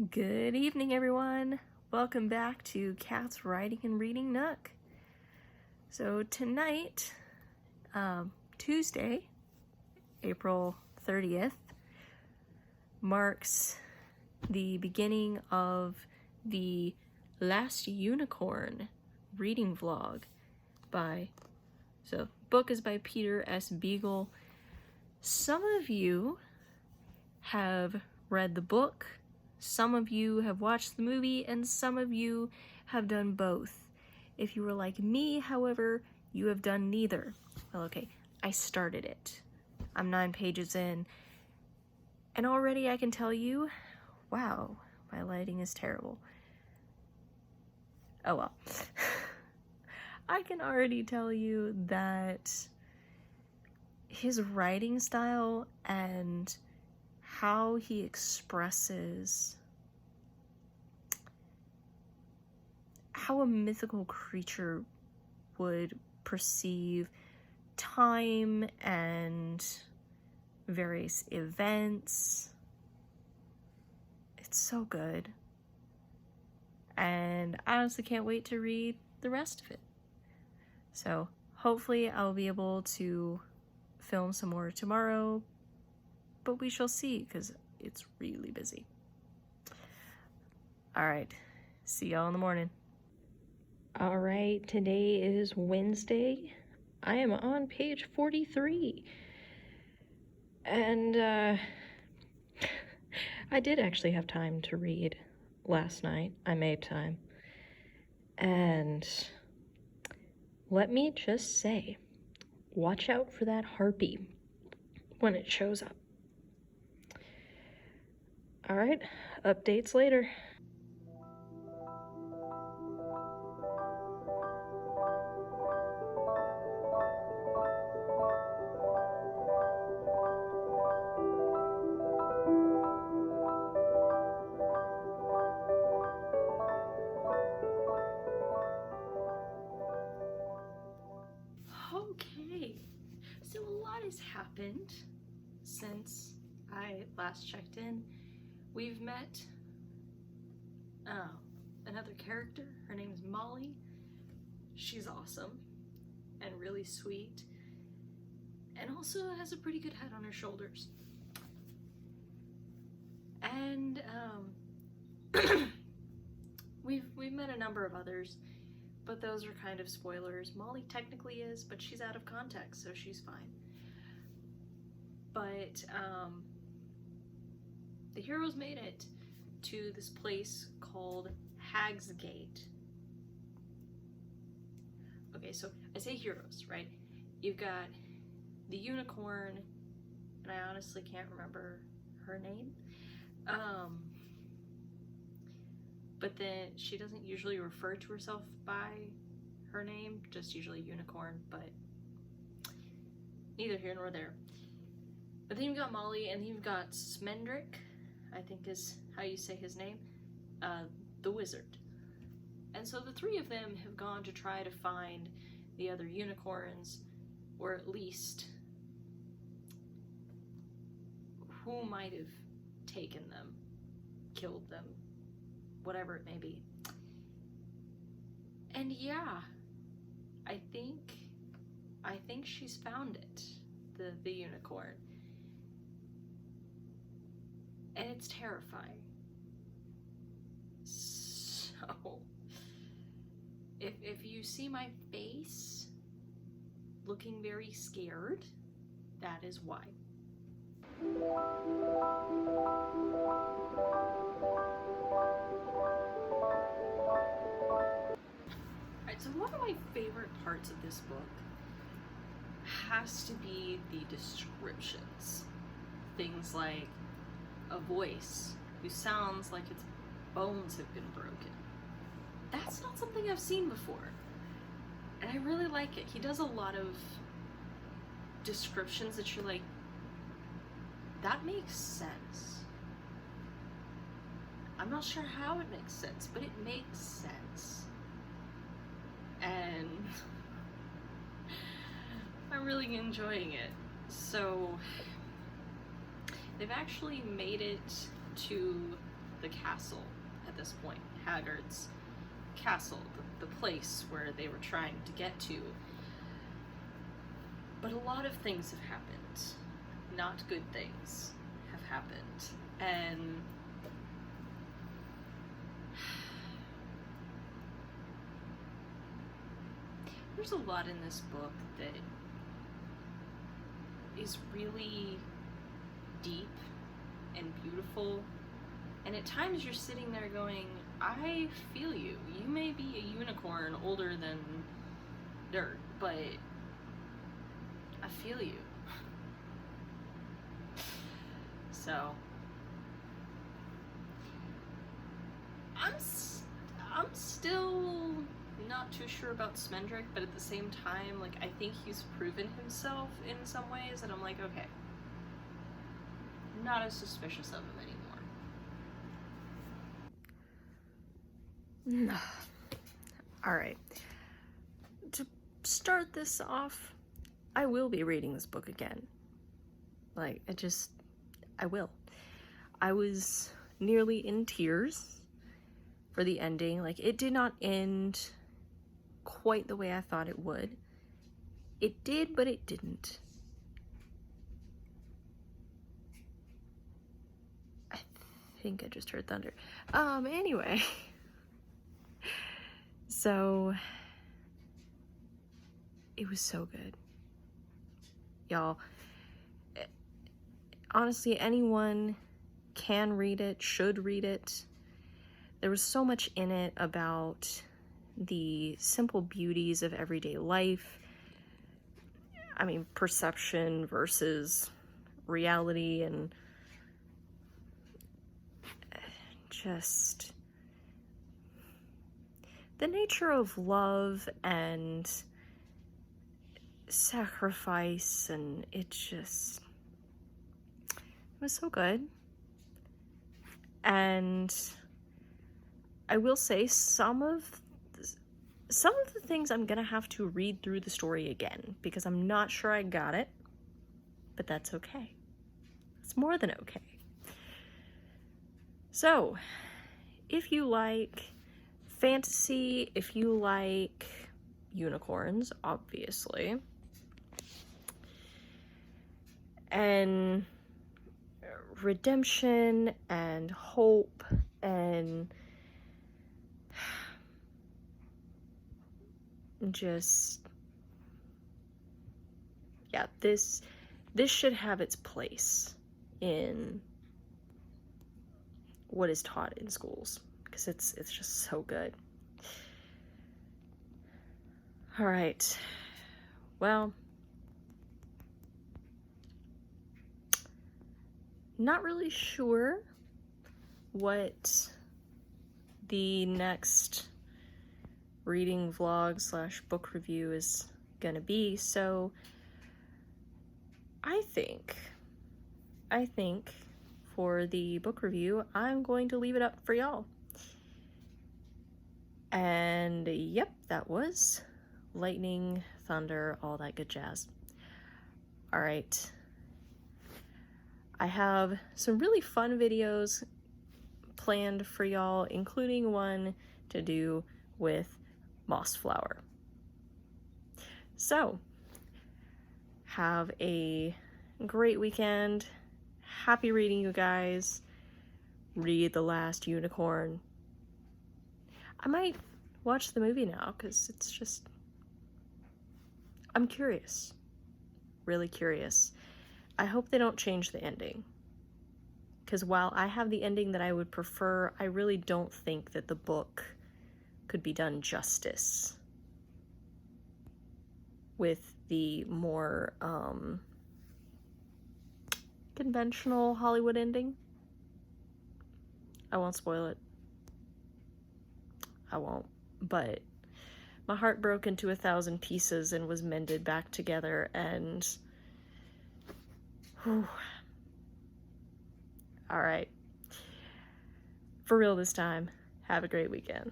Good evening, everyone. Welcome back to Cat's Writing and Reading Nook. So tonight, Tuesday, April 30th, marks the beginning of the Last Unicorn reading vlog book is by Peter S. Beagle. Some of you have read the book, some of you have watched the movie, and some of you have done both. If you were like me, however, you have done neither. Well, okay, I started it. I'm 9 pages in, and already I can tell you, wow, my lighting is terrible. Oh well. I can already tell you that his writing style and how he expresses how a mythical creature would perceive time and various events. It's so good. And I honestly can't wait to read the rest of it. So hopefully I'll be able to film some more tomorrow, but we shall see because it's really busy. All right, see y'all in the morning. All right, today is Wednesday. I am on page 43. And I did actually have time to read last night. I made time. And let me just say, watch out for that harpy when it shows up. All right, updates later. Okay, so a lot has happened since I last checked in. We've met another character. Her name is Molly. She's awesome and really sweet, and also has a pretty good head on her shoulders. And we've met a number of others, but those are kind of spoilers. Molly technically is, but she's out of context, so she's fine. But the heroes made it to this place called Hag's Gate. Okay, so I say heroes, right? You've got the unicorn, and I honestly can't remember her name. But then she doesn't usually refer to herself by her name, just usually unicorn, but neither here nor there. But then you've got Molly, and you've got Smendrick, I think is how you say his name, the wizard. And so the three of them have gone to try to find the other unicorns, or at least who might have taken them, killed them, whatever it may be. And yeah, I think she's found it, the unicorn. And it's terrifying. So, if you see my face looking very scared, that is why. Alright, so one of my favorite parts of this book has to be the descriptions. Things like a voice who sounds like its bones have been broken. That's not something I've seen before, and I really like it. He does a lot of descriptions that you're like, that makes sense. I'm not sure how it makes sense, but it makes sense. And I'm really enjoying it. So they've actually made it to the castle at this point, Hagrid's castle, the place where they were trying to get to. But a lot of things have happened. Not good things have happened. And there's a lot in this book that is really deep and beautiful, and at times you're sitting there going, I feel you. You may be a unicorn older than dirt, but I feel you. So I'm still not too sure about Smendrick, but at the same time, like, I think he's proven himself in some ways, and I'm like, okay, I'm not as suspicious of him anymore. Alright. To start this off, I will be reading this book again. Like, I will. I was nearly in tears for the ending. Like, it did not end quite the way I thought it would. It did, but it didn't. I think I just heard thunder. Anyway. So, it was so good. Y'all, honestly, anyone can read it, should read it. There was so much in it about the simple beauties of everyday life. I mean, perception versus reality, and just the nature of love and sacrifice, and it was so good. And I will say some of the things I'm gonna have to read through the story again, because I'm not sure I got it, but that's okay. It's more than okay. So, if you like fantasy, if you like unicorns, obviously, and redemption and hope and just, yeah, this should have its place in what is taught in schools, because it's just so good. All right, well, not really sure what the next reading vlog / book review is gonna be, so I think for the book review, I'm going to leave it up for y'all. And yep, that was lightning, thunder, all that good jazz. All right. I have some really fun videos planned for y'all, including one to do with Mossflower. So, have a great weekend. Happy reading, you guys. Read The Last Unicorn. I might watch the movie now, because it's just, I'm curious. Really curious. I hope they don't change the ending, because while I have the ending that I would prefer, I really don't think that the book could be done justice with the more conventional Hollywood ending. I won't spoil it. I won't. But my heart broke into 1,000 pieces and was mended back together, and whew. All right. For real this time. Have a great weekend.